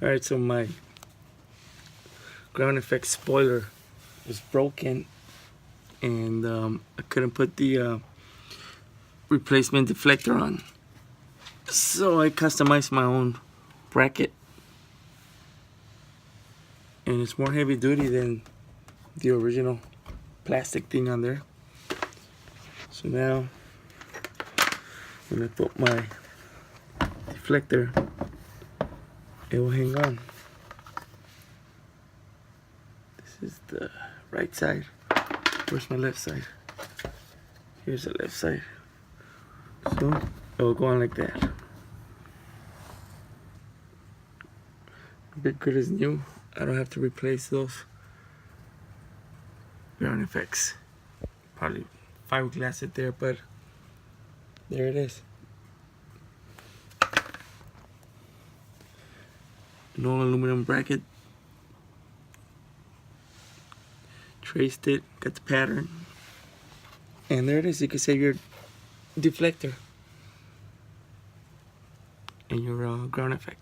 Alright, so my ground effect spoiler was broken, and I couldn't put the replacement deflector on, so I customized my own bracket, and it's more heavy duty than the original plastic thing on there. So now when I put my deflector, it will hang on. This is the right side. Where's my left side? Here's the left side. So it will go on like that. Bit good as new. I don't have to replace those ground effects. Probably fiberglass it there, but there it is. An all aluminum bracket. Traced it, got the pattern, and there it is. You can save your deflector and your ground effect.